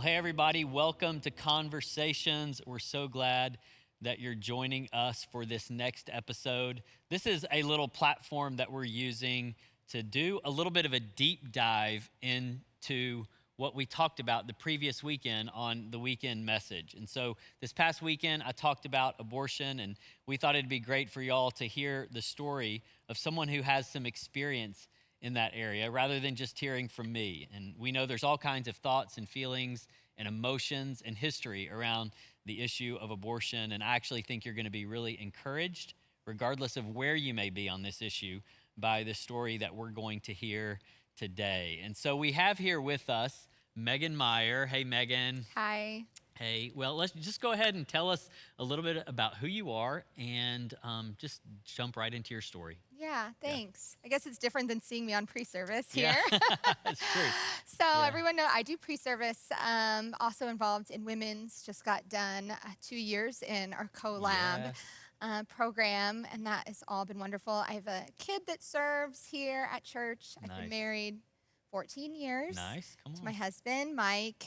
hey, everybody, welcome to Conversations. We're so glad that you're joining us for this next episode. This is a little platform that we're using to do a little bit of a deep dive into what we talked about the previous weekend on the weekend message. And so this past weekend, I talked about abortion, and we thought it'd be great for y'all to hear the story of someone who has some experience in that area rather than just hearing from me. And we know there's all kinds of thoughts and feelings and emotions and history around the issue of abortion. And I actually think you're going to be really encouraged, regardless of where you may be on this issue, by the story that we're going to hear today. And so we have here with us Megan Meyer. Hey, Megan. Hi. Hey, well, let's just go ahead and tell us a little bit about who you are and just jump right into your story. Yeah, thanks. Yeah. I guess it's different than seeing me on pre-service here. Yeah, that's true. So everyone know I do pre-service, also involved in women's, just got done 2 years in our co-lab program, and that has all been wonderful. I have a kid that serves here at church. I've been married 14 years to my husband, Mike.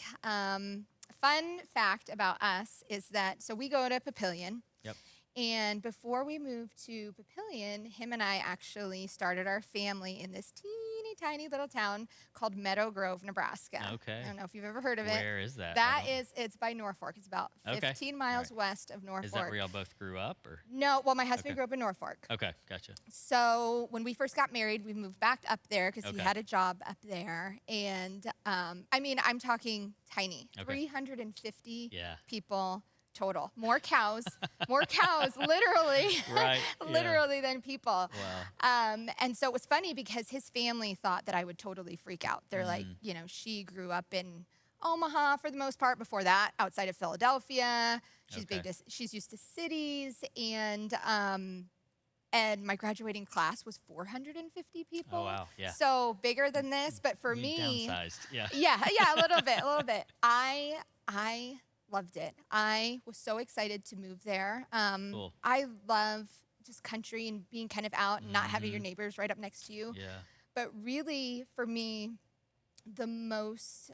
Fun fact about us is that, so we go to Papillion. Yep. And before we moved to Papillion, him and I actually started our family in this teeny tiny little town called Meadow Grove, Nebraska. Okay. I don't know if you've ever heard of it. Where is that? It's by Norfolk. It's about 15 miles west of Norfolk. Is that where y'all both grew up? Or? No, well, my husband grew up in Norfolk. Okay, gotcha. So when we first got married, we moved back up there because he had a job up there. And I'm talking tiny, 350 people total. More cows, literally, literally than people. Wow. And so it was funny because his family thought that I would totally freak out. They're like, she grew up in Omaha for the most part. Before that, outside of Philadelphia. She's used to cities, and my graduating class was 450 people. Oh, wow, yeah. So bigger than this, but for me, downsized, yeah, a little bit. I loved it. I was so excited to move there. Cool. I love just country and being kind of out and not having your neighbors right up next to you. Yeah. But really, for me, the most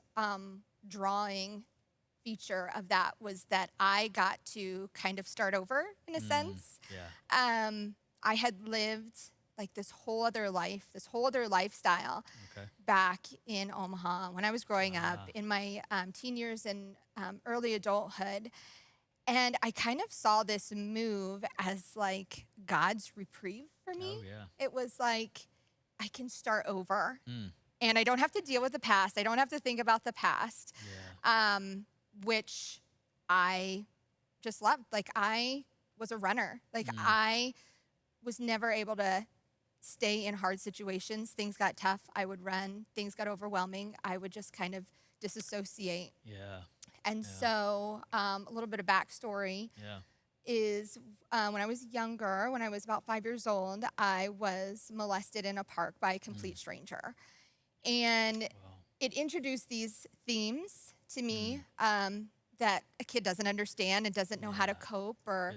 drawing feature of that was that I got to kind of start over in a sense. Yeah. I had lived like this whole other lifestyle back in Omaha when I was growing up in my teen years and early adulthood. And I kind of saw this move as like God's reprieve for me. Oh, yeah. It was like, I can start over and I don't have to deal with the past. I don't have to think about the past, which I just loved. Like I was a runner. Like I was never able to stay in hard situations. Things got tough, I would run. Things got overwhelming, I would just kind of disassociate. Yeah. And so a little bit of backstory is when I was younger, when I was about 5 years old, I was molested in a park by a complete stranger. And it introduced these themes to me that a kid doesn't understand and doesn't know how to cope or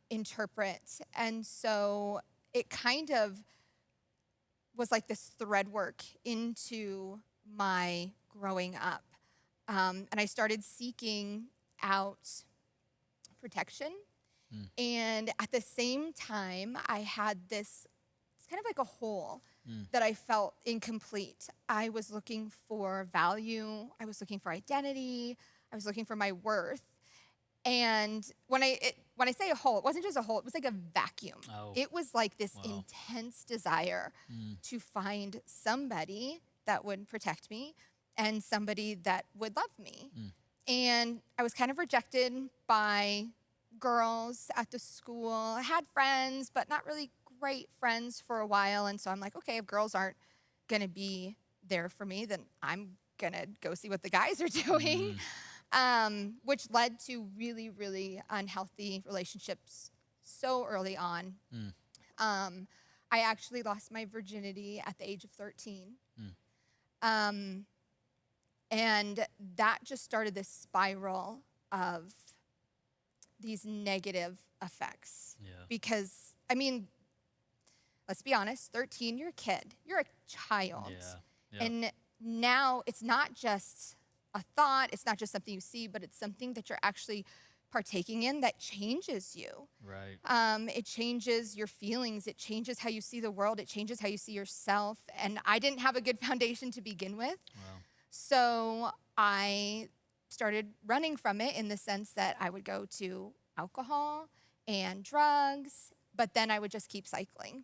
interpret. And so it kind of was like this thread work into my growing up. And I started seeking out protection. And at the same time, I had it's kind of like a hole that I felt incomplete. I was looking for value. I was looking for identity. I was looking for my worth. And when I say a hole, it wasn't just a hole, it was like a vacuum. It was like this intense desire to find somebody that would protect me and somebody that would love me. And I was kind of rejected by girls at the school. I had friends, but not really great friends for a while. And so I'm like, okay, if girls aren't gonna be there for me, then I'm gonna go see what the guys are doing. Which led to really, really unhealthy relationships so early on. I actually lost my virginity at the age of 13. And that just started this spiral of these negative effects. Because, I mean, let's be honest, 13, you're a kid. You're a child. And now it's not just a thought. It's not just something you see, but it's something that you're actually partaking in that changes you. Right. It changes your feelings. It changes how you see the world. It changes how you see yourself. And I didn't have a good foundation to begin with. Wow. So I started running from it in the sense that I would go to alcohol and drugs, but then I would just keep cycling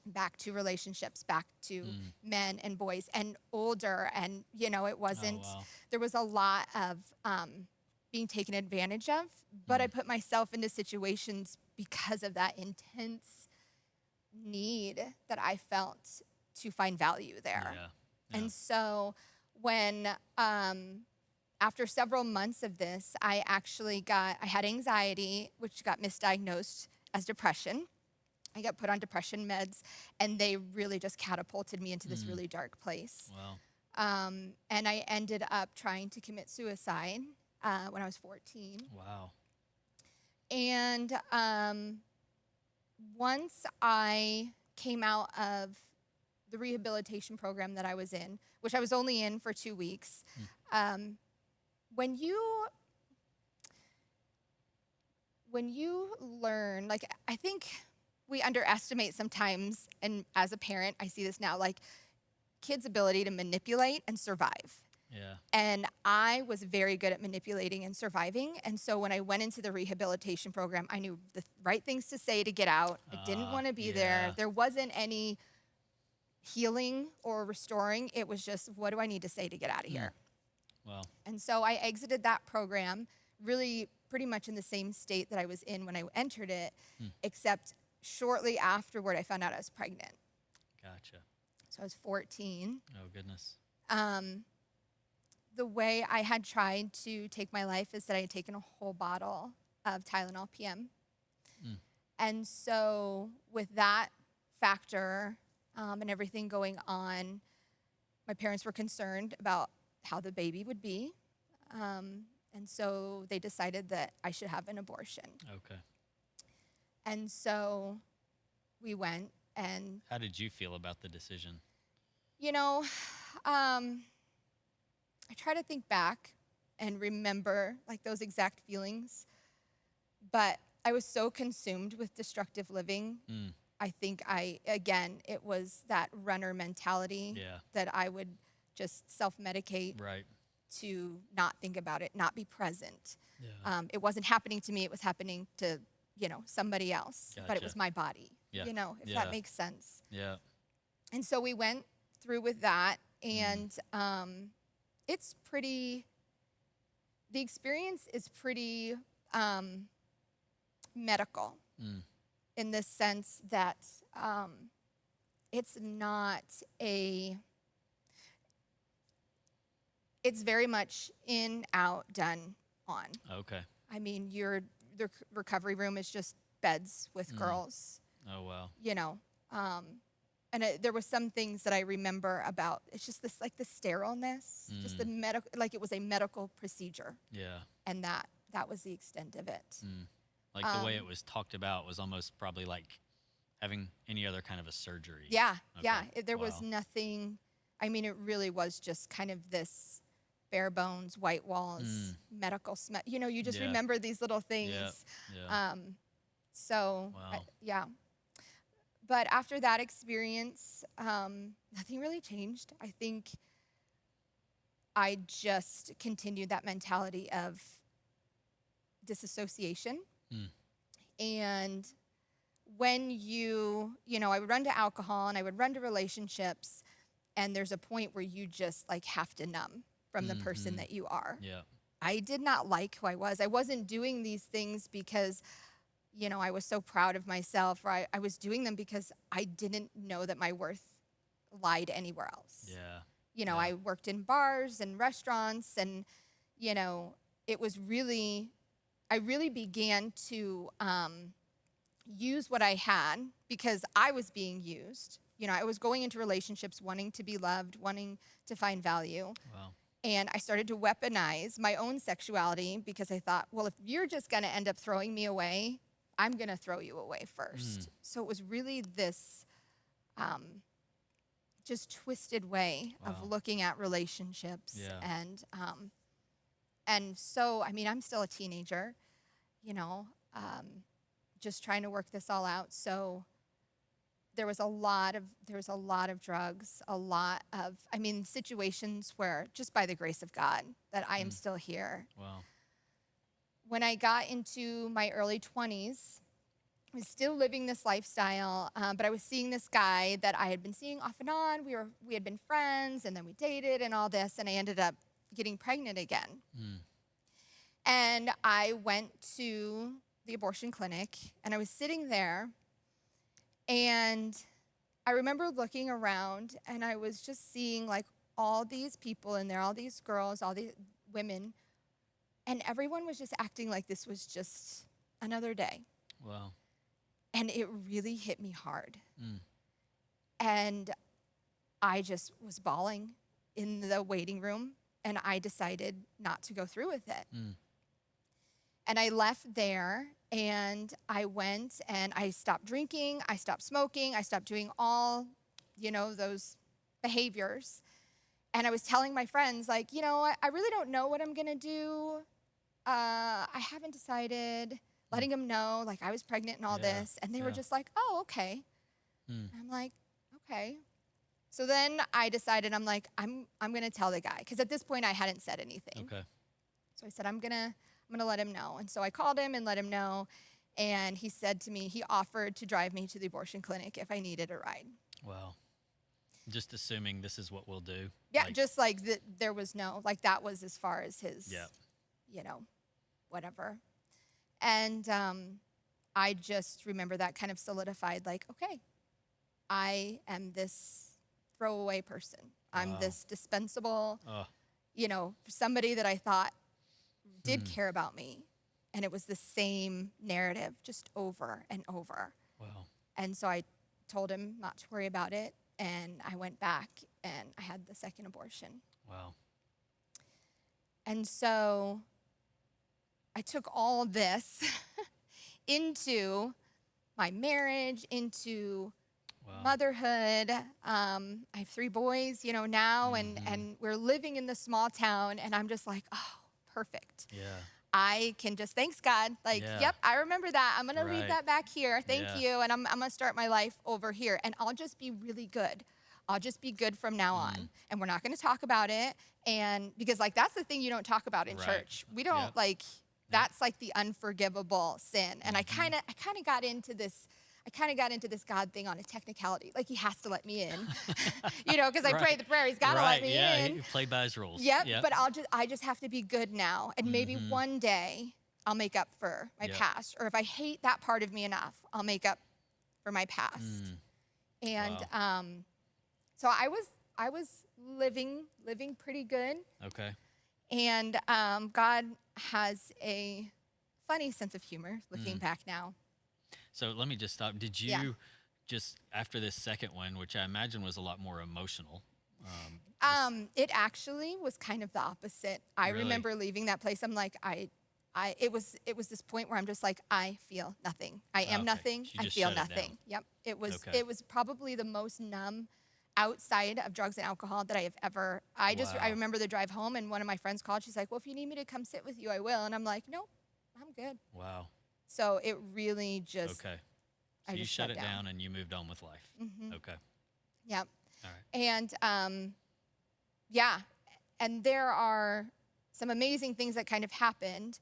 back to relationships, back to men and boys and older. And, it wasn't, Oh, wow. there was a lot of being taken advantage of, but I put myself into situations because of that intense need that I felt to find value there. Yeah. And so when, after several months of this, I had anxiety, which got misdiagnosed as depression. I got put on depression meds, and they really just catapulted me into this really dark place. Wow. And I ended up trying to commit suicide when I was 14. Wow. And once I came out of the rehabilitation program that I was in, which I was only in for 2 weeks, when you learn, like, I think we underestimate sometimes, and as a parent, I see this now, like, kids' ability to manipulate and survive. Yeah. And I was very good at manipulating and surviving. And so when I went into the rehabilitation program, I knew the right things to say to get out. I didn't want to be there. There wasn't any healing or restoring. It was just, what do I need to say to get out of here? Wow. And so I exited that program really pretty much in the same state that I was in when I entered it, except shortly afterward, I found out I was pregnant. Gotcha. So I was 14. Oh, goodness. The way I had tried to take my life is that I had taken a whole bottle of Tylenol PM. And so with that factor and everything going on, my parents were concerned about how the baby would be. And so they decided that I should have an abortion. Okay. And so we went, and How did you feel about the decision? I try to think back and remember like those exact feelings, but I was so consumed with destructive living. I think it was that runner mentality that I would just self-medicate Right. to not think about it, not be present. Yeah. It wasn't happening to me. It was happening to, somebody else, but it Gotcha. was my body, Yeah. if that makes sense. Yeah. And so we went through with that, and it's pretty, the experience is pretty medical in the sense that it's not it's very much in, out, done, on. Okay. I mean, the recovery room is just beds with girls, Oh, wow. and there was some things that I remember about, it's just this, like the sterileness, just the medical, like it was a medical procedure. Yeah. And that was the extent of it. Like the way it was talked about was almost probably like having any other kind of a surgery. Yeah, Okay. yeah. There was Wow. nothing, I mean, it really was just kind of this bare bones, white walls, medical smell. You just Yeah. remember these little things. Yeah. So, Wow. yeah. But after that experience, nothing really changed. I think I just continued that mentality of disassociation. And when I would run to alcohol and I would run to relationships, and there's a point where you just like have to numb from the person that you are. Yeah. I did not like who I was. I wasn't doing these things because, I was so proud of myself, or I was doing them because I didn't know that my worth lied anywhere else. Yeah. Yeah. I worked in bars and restaurants, and, it was really, I really began to use what I had because I was being used. I was going into relationships wanting to be loved, wanting to find value. Wow. And I started to weaponize my own sexuality because I thought, well, if you're just going to end up throwing me away, I'm going to throw you away first. So it was really this just twisted way Wow. of looking at relationships. Yeah. And And so, I mean, I'm still a teenager, you know, just trying to work this all out. So there was a lot of drugs, a lot of, I mean, situations where just by the grace of God that I am still here. Wow. When I got into my early 20s, I was still living this lifestyle, but I was seeing this guy that I had been seeing off and on. We had been friends, and then we dated and all this, and I ended up getting pregnant again. And I went to the abortion clinic, and I was sitting there, and I remember looking around, and I was just seeing like all these people in there, all these girls, all these women, and everyone was just acting like this was just another day. Wow. And it really hit me hard. And I just was bawling in the waiting room, and I decided not to go through with it. And I left there, and I went and I stopped drinking, I stopped smoking, I stopped doing all, you know, those behaviors. And I was telling my friends, like, you know, I really don't know what I'm gonna do. I haven't decided. Letting them know, like, I was pregnant and all this. And they were just like, oh, okay. And I'm like, okay. So then I decided, I'm like, I'm gonna tell the guy. Because at this point, I hadn't said anything. Okay. So I said, I'm gonna let him know. And so I called him and let him know. And he said to me, he offered to drive me to the abortion clinic if I needed a ride. Wow. Just assuming this is what we'll do. Yeah, like, just like there was no, like that was as far as his, you know, whatever. And I just remember that kind of solidified, like, okay, I am this throwaway person. I'm this dispensable, you know, somebody that I thought did care about me. And it was the same narrative just over and over. Wow. And so I told him not to worry about it. And I went back and I had the second abortion. Wow. And so I took all of this into my marriage, into motherhood. I have 3 boys, you know, now, and we're living in this small town, and I'm just like, oh, perfect. Yeah. I can just, thanks God, like, yep, I remember that. I'm gonna leave that back here. Thank you. And I'm gonna start my life over here, and I'll just be really good. I'll just be good from now on. And we're not gonna talk about it. And because like, that's the thing you don't talk about in church. We don't like, that's like the unforgivable sin. And I kind of got into this. I kind of got into this God thing on a technicality, like he has to let me in, you know, because I prayed the prayer, he's got to let me in. He played by his rules. Yep. But I just have to be good now, and maybe one day I'll make up for my past, or if I hate that part of me enough, I'll make up for my past. And so I was living pretty good. Okay. And God has a funny sense of humor, looking back now. So let me just stop. Did you just, after this second one, which I imagine was a lot more emotional? It actually was kind of the opposite. I remember leaving that place. I'm like, it was this point where I'm just like, I feel nothing. I am nothing. I feel nothing. Yep. It was probably the most numb outside of drugs and alcohol that I have ever. I remember the drive home, and one of my friends called. She's like, well, if you need me to come sit with you, I will. And I'm like, nope, I'm good. Wow. So it really just. Okay. So you shut it down and you moved on with life. Okay. Yep. All right. And and there are some amazing things that kind of happened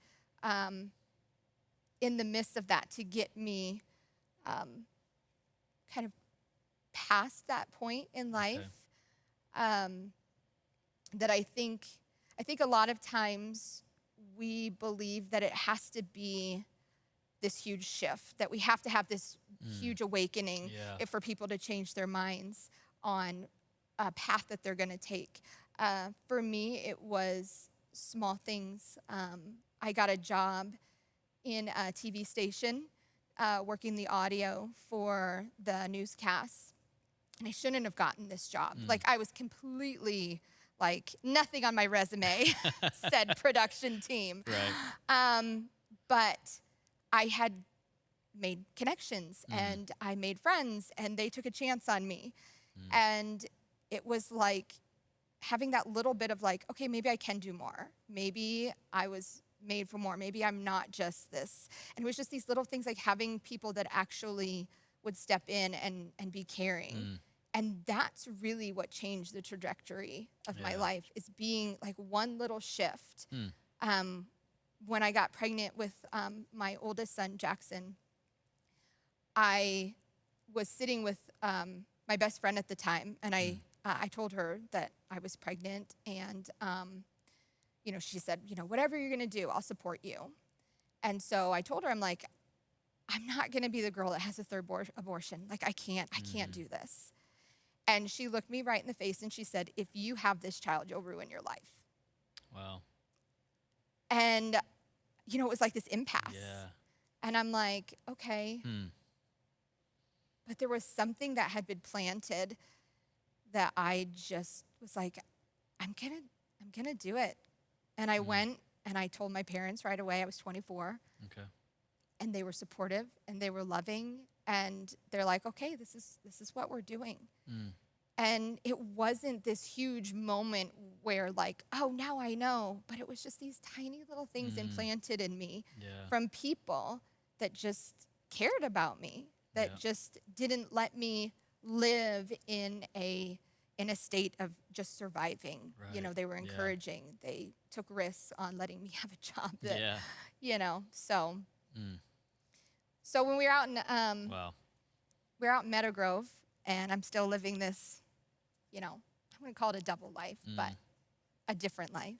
in the midst of that to get me kind of past that point in life. That I think a lot of times we believe that it has to be this huge shift, that we have to have this huge awakening for people to change their minds on a path that they're going to take. For me, it was small things. I got a job in a TV station working the audio for the newscasts, and I shouldn't have gotten this job. Like, I was completely, like, nothing on my resume said production team. Right. But I had made connections and I made friends, and they took a chance on me. And it was like having that little bit of like, okay, maybe I can do more. Maybe I was made for more. Maybe I'm not just this. And it was just these little things, like having people that actually would step in and be caring. And that's really what changed the trajectory of my life, is being like one little shift. When I got pregnant with my oldest son, Jackson, I was sitting with my best friend at the time, and I told her that I was pregnant, and she said, whatever you're gonna do, I'll support you. And so I told her, I'm like, I'm not gonna be the girl that has a third abortion. Like, I can't do this. And she looked me right in the face and she said, if you have this child, you'll ruin your life. Wow. And, it was like this impasse. Yeah. And I'm like, okay. But there was something that had been planted that I just was like, I'm gonna do it. And I went and I told my parents right away. I was 24. Okay. And they were supportive and they were loving, and they're like, okay, this is what we're doing. And it wasn't this huge moment where like, oh, now I know, but it was just these tiny little things implanted in me from people that just cared about me, that just didn't let me live in a state of just surviving. Right. They were encouraging. They took risks on letting me have a job that, so. So when we were out in we were out in Meadowgrove, and I'm still living this, I'm going to call it a double life, but a different life.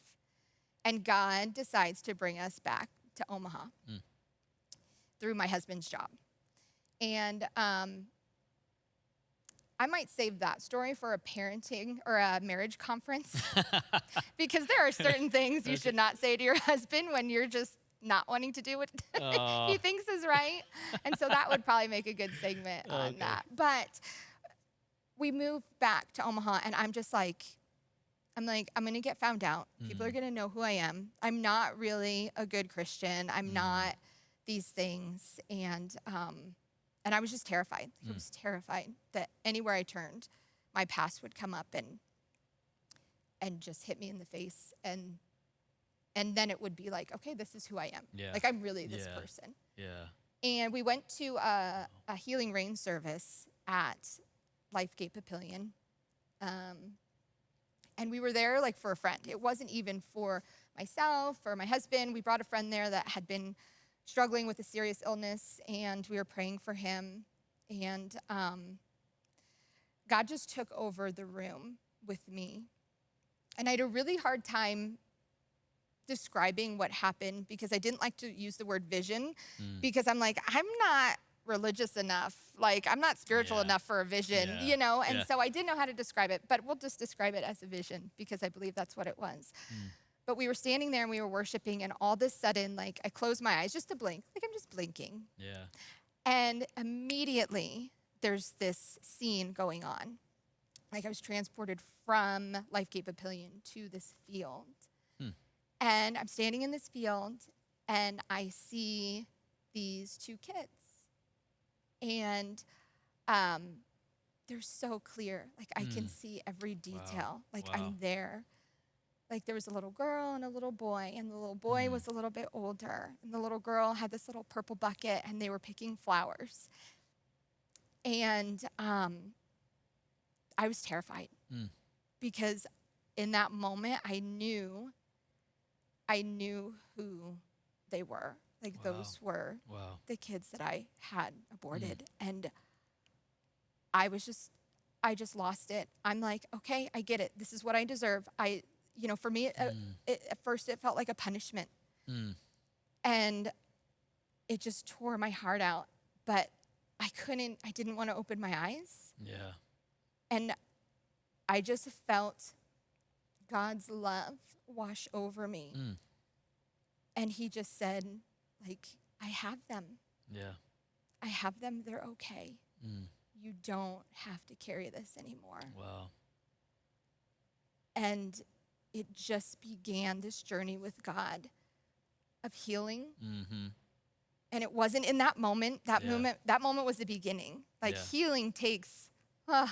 And God decides to bring us back to Omaha through my husband's job. And I might save that story for a parenting or a marriage conference, because there are certain things you should not say to your husband when you're just not wanting to do what he thinks is right. And so that would probably make a good segment on that. But we moved back to Omaha, and I'm going to get found out. People are going to know who I am. I'm not really a good Christian. I'm not these things. And I was just terrified. I was terrified that anywhere I turned, my past would come up and just hit me in the face. And then it would be like, okay, this is who I am. Yeah. Like, I'm really this person. Yeah. And we went to a Healing Rain service at Lifegate Papillion. And we were there like for a friend. It wasn't even for myself or my husband. We brought a friend there that had been struggling with a serious illness, and we were praying for him. And God just took over the room with me. And I had a really hard time describing what happened, because I didn't like to use the word vision, because I'm like, I'm not religious enough. Like, I'm not spiritual enough for a vision, And so I didn't know how to describe it, but we'll just describe it as a vision, because I believe that's what it was. But we were standing there and we were worshiping, and all of a sudden, like, I closed my eyes just to blink. Like, I'm just blinking. Yeah. And immediately there's this scene going on. Like, I was transported from Lifegate Papillion to this field. And I'm standing in this field, and I see these two kids. And they're so clear. Like, I can see every detail. Wow. Like, I'm there. Like, there was a little girl and a little boy, and the little boy was a little bit older. And the little girl had this little purple bucket, and they were picking flowers. And I was terrified, because in that moment, I knew who they were. Like, those were the kids that I had aborted. And I just lost it. I'm like, okay, I get it. This is what I deserve. For me, at first it felt like a punishment. And it just tore my heart out. But I didn't want to open my eyes. Yeah. And I just felt God's love wash over me. And he just said, like, I have them. Yeah. I have them. They're okay. You don't have to carry this anymore. Wow. And it just began this journey with God of healing. And it wasn't in that moment. That moment was the beginning. Like, healing takes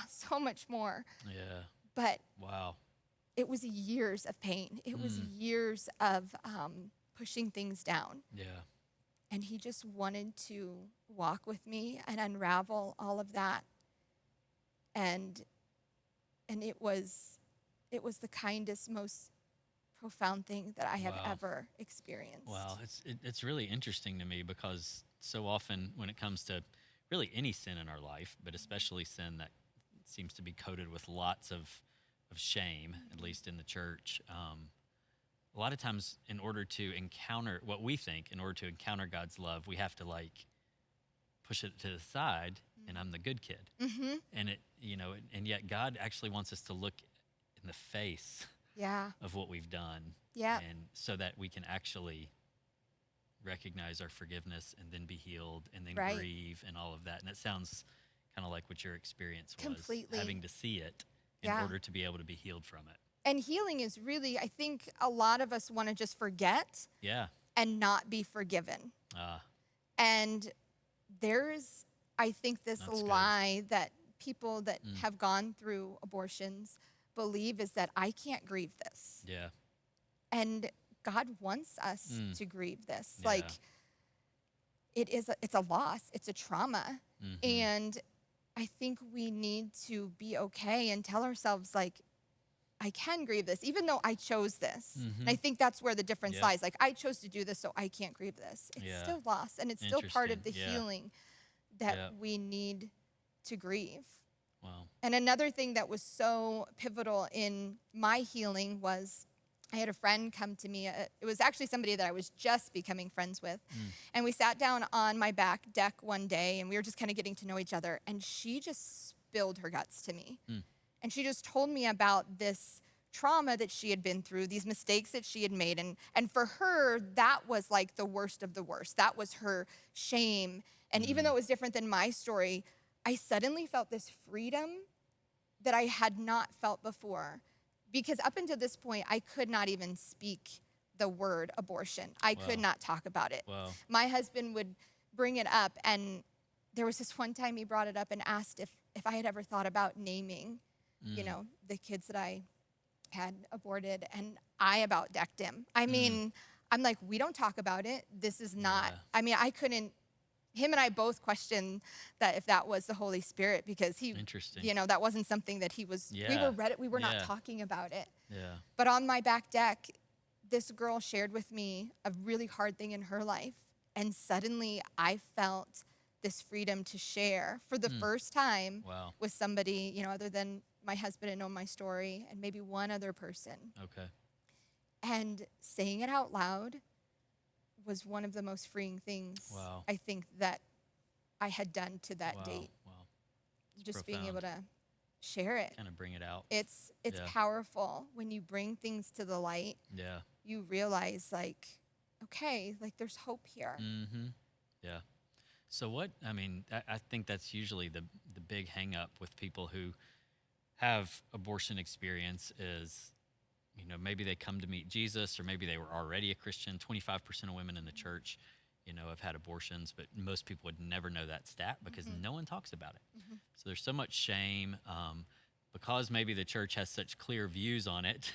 so much more. Yeah. But wow. it was years of pain. It was years of pushing things down. Yeah. And he just wanted to walk with me and unravel all of that. And it was the kindest, most profound thing that I have ever experienced. Wow, it's really interesting to me because so often when it comes to really any sin in our life, but especially sin that seems to be coated with lots of shame, at least in the church, a lot of times in order to encounter what we think, in order to encounter God's love, we have to like push it to the side, and I'm the good kid. Mm-hmm. And and yet God actually wants us to look in the face of what we've done. Yeah. And so that we can actually recognize our forgiveness and then be healed and then grieve and all of that. And it sounds kind of like what your experience was. Completely. Having to see it in order to be able to be healed from it. And healing is really, I think a lot of us want to just forget and not be forgiven. And there's, I think, this lie that people that have gone through abortions believe is that I can't grieve this. Yeah. And God wants us to grieve this. Yeah. Like, it's a loss. It's a trauma. Mm-hmm. And I think we need to be okay and tell ourselves, like, I can grieve this, even though I chose this. Mm-hmm. And I think that's where the difference lies. Like, I chose to do this, so I can't grieve this. It's still loss, and it's still part of the healing that we need to grieve. Wow. And another thing that was so pivotal in my healing was I had a friend come to me. It was actually somebody that I was just becoming friends with. And we sat down on my back deck one day, and we were just kind of getting to know each other. And she just spilled her guts to me. And she just told me about this trauma that she had been through, these mistakes that she had made. And for her, that was like the worst of the worst. That was her shame. And even though it was different than my story, I suddenly felt this freedom that I had not felt before. Because up until this point, I could not even speak the word abortion. I could not talk about it. Wow. My husband would bring it up, and there was this one time he brought it up and asked if I had ever thought about naming, the kids that I had aborted, and I about decked him. I mean, I'm like, we don't talk about it. This is not, I mean, I couldn't, him and I both questioned that if that was the Holy Spirit, because he, that wasn't something that he was, we were not talking about it. Yeah. But on my back deck, this girl shared with me a really hard thing in her life. And suddenly I felt this freedom to share for the first time with somebody, other than my husband had known my story and maybe one other person. Okay. And saying it out loud was one of the most freeing things I think that I had done to that date. Wow. Just profound. Being able to share it. Kind of bring it out. It's powerful when you bring things to the light. Yeah. You realize, like, okay, like there's hope here. Mm-hmm. Yeah. So I think that's usually the big hang up with people who have abortion experience is, maybe they come to meet Jesus, or maybe they were already a Christian. 25% of women in the church, have had abortions, but most people would never know that stat because no one talks about it. So there's so much shame because maybe the church has such clear views on it.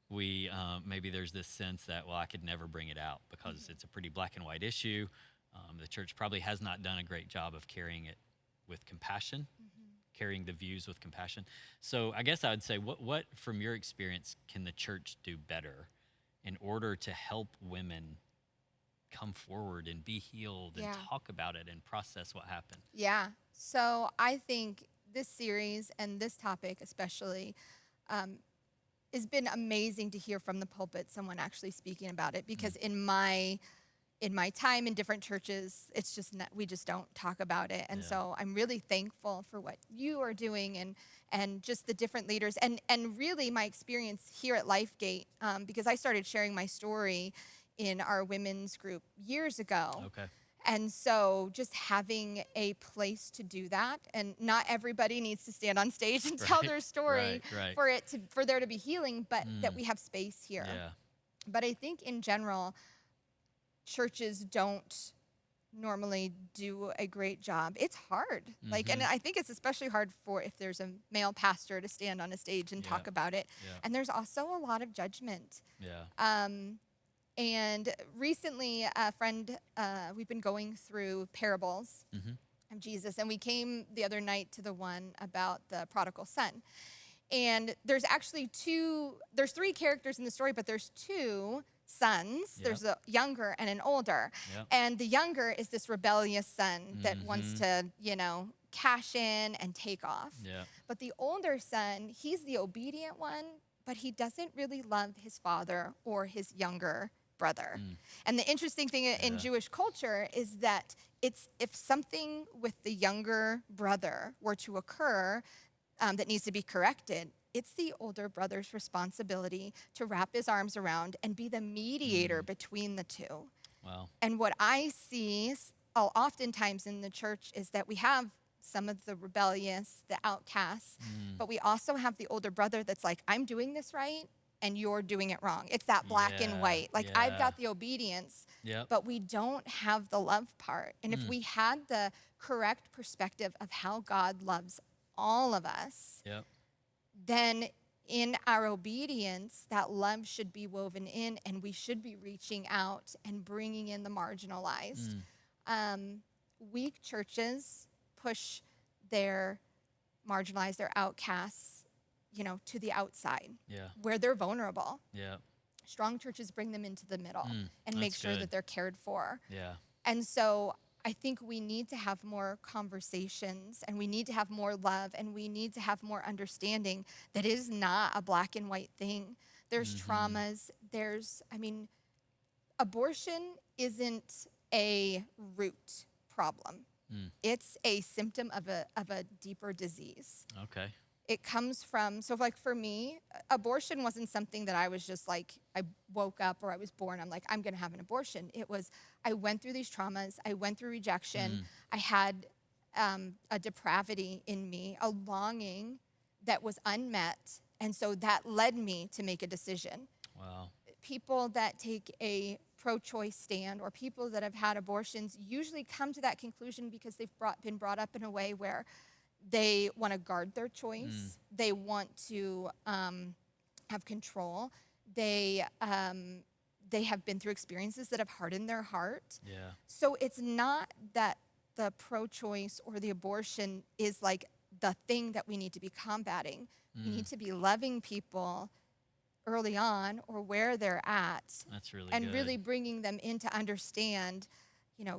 Maybe there's this sense that, I could never bring it out because it's a pretty black and white issue. The church probably has not done a great job of carrying it with compassion, carrying the views with compassion. So I guess I would say, what from your experience can the church do better in order to help women come forward and be healed and talk about it and process what happened? Yeah. So I think this series and this topic especially has been amazing to hear from the pulpit, someone actually speaking about it, because in my time in different churches, it's just we just don't talk about it. And so I'm really thankful for what you are doing and just the different leaders and really my experience here at Lifegate, because I started sharing my story in our women's group years ago. Okay. And so just having a place to do that, and not everybody needs to stand on stage and tell their story for there to be healing, but that we have space here. Yeah. But I think in general, churches don't normally do a great job. It's hard. Like, and I think it's especially hard for if there's a male pastor to stand on a stage and talk about it. Yeah. And there's also a lot of judgment. Yeah. And recently, a friend, we've been going through parables of Jesus, and we came the other night to the one about the prodigal son. And there's actually there's three characters in the story, but there's two sons. Yep. There's a younger and an older. Yep. And the younger is this rebellious son that wants to, cash in and take off. Yeah. But the older son, he's the obedient one, but he doesn't really love his father or his younger brother. And the interesting thing in Jewish culture is that if something with the younger brother were to occur that needs to be corrected, it's the older brother's responsibility to wrap his arms around and be the mediator between the two. Wow. And what I see oftentimes in the church is that we have some of the rebellious, the outcasts, but we also have the older brother that's like, I'm doing this right, and you're doing it wrong. It's that black and white. Like, I've got the obedience, but we don't have the love part. And if we had the correct perspective of how God loves all of us, then in our obedience, that love should be woven in, and we should be reaching out and bringing in the marginalized. Weak churches push their marginalized, their outcasts, to the outside, where they're vulnerable. Strong churches bring them into the middle and make sure that they're cared for. And so I think we need to have more conversations, and we need to have more love, and we need to have more understanding that it is not a black and white thing. There's traumas. Abortion isn't a root problem. It's a symptom of a deeper disease. Okay. It comes from, so like for me, abortion wasn't something that I was just like, I woke up or I was born, I'm like, I'm going to have an abortion. It was, I went through these traumas. I went through rejection. I had a depravity in me, a longing that was unmet. And so that led me to make a decision. Wow. People that take a pro-choice stand or people that have had abortions usually come to that conclusion because they've been brought up in a way where they want to guard their choice. They want to have control. They have been through experiences that have hardened their heart. So it's not that the pro-choice or the abortion is like the thing that we need to be combating. We need to be loving people early on or where they're at. That's really and good. really bringing them in to understand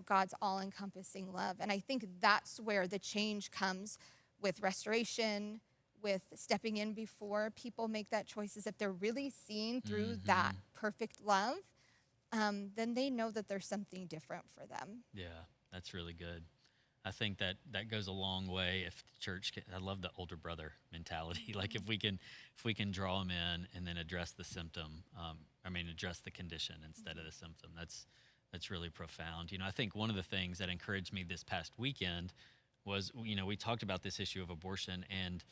God's all-encompassing love. And I think that's where the change comes with restoration, with stepping in before people make that choice, is if they're really seen through that perfect love, then they know that there's something different for them. Yeah, that's really good. I think that goes a long way if the church I love the older brother mentality. Like if we can draw them in and then address the symptom, address the condition instead of the symptom. That's really profound. I think one of the things that encouraged me this past weekend was, we talked about this issue of abortion, and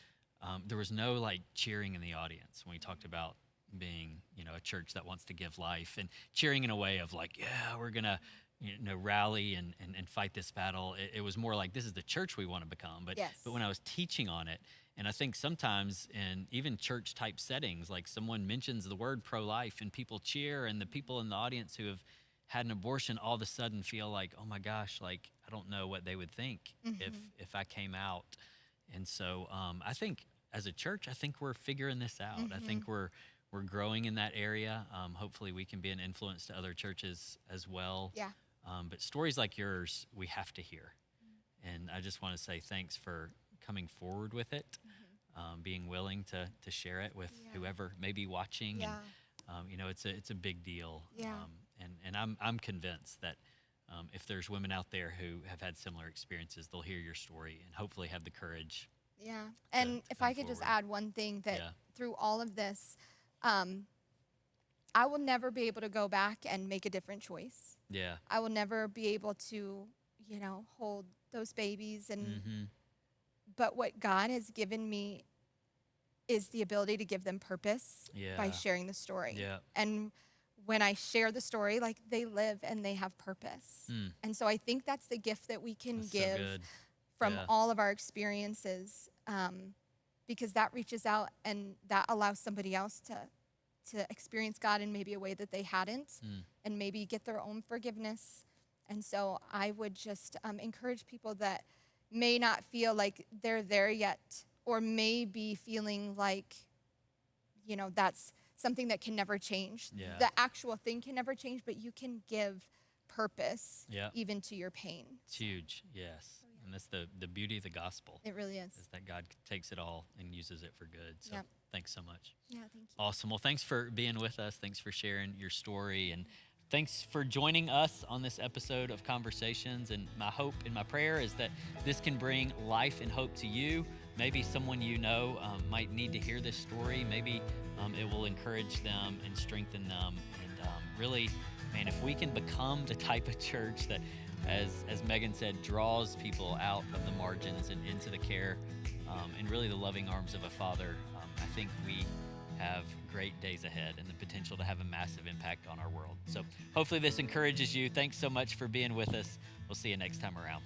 there was no like cheering in the audience when we talked about being, a church that wants to give life, and cheering in a way of like, yeah, we're gonna, rally and fight this battle. It was more like, this is the church we want to become. But when I was teaching on it, and I think sometimes in even church type settings, like someone mentions the word pro-life and people cheer, and the people in the audience who have had an abortion all of a sudden feel like, oh my gosh, like I don't know what they would think if I came out. And so I think as a church, I think we're figuring this out. I think we're growing in that area. Hopefully we can be an influence to other churches as well. Yeah. But stories like yours, we have to hear. And I just want to say thanks for coming forward with it, being willing to share it with whoever may be watching. Yeah. And it's a big deal. Yeah. And I'm convinced that if there's women out there who have had similar experiences, they'll hear your story and hopefully have the courage. Yeah. And if I could just add one thing, that through all of this, I will never be able to go back and make a different choice. Yeah. I will never be able to, hold those babies. And but what God has given me is the ability to give them purpose by sharing the story. Yeah. And when I share the story, like they live and they have purpose. And so I think that's the gift that we can give from all of our experiences, because that reaches out and that allows somebody else to experience God in maybe a way that they hadn't, and maybe get their own forgiveness. And so I would just encourage people that may not feel like they're there yet, or may be feeling like, that's something that can never change. Yeah. The actual thing can never change, but you can give purpose even to your pain. It's huge, yes. And that's the beauty of the gospel. It really is that God takes it all and uses it for good. So thanks so much. Yeah, thank you. Awesome. Well, thanks for being with us. Thanks for sharing your story. And thanks for joining us on this episode of Conversations. And my hope and my prayer is that this can bring life and hope to you. Maybe someone might need to hear this story. Maybe it will encourage them and strengthen them. And really, man, if we can become the type of church that, as Megan said, draws people out of the margins and into the care and really the loving arms of a father, I think we have great days ahead and the potential to have a massive impact on our world. So hopefully this encourages you. Thanks so much for being with us. We'll see you next time around.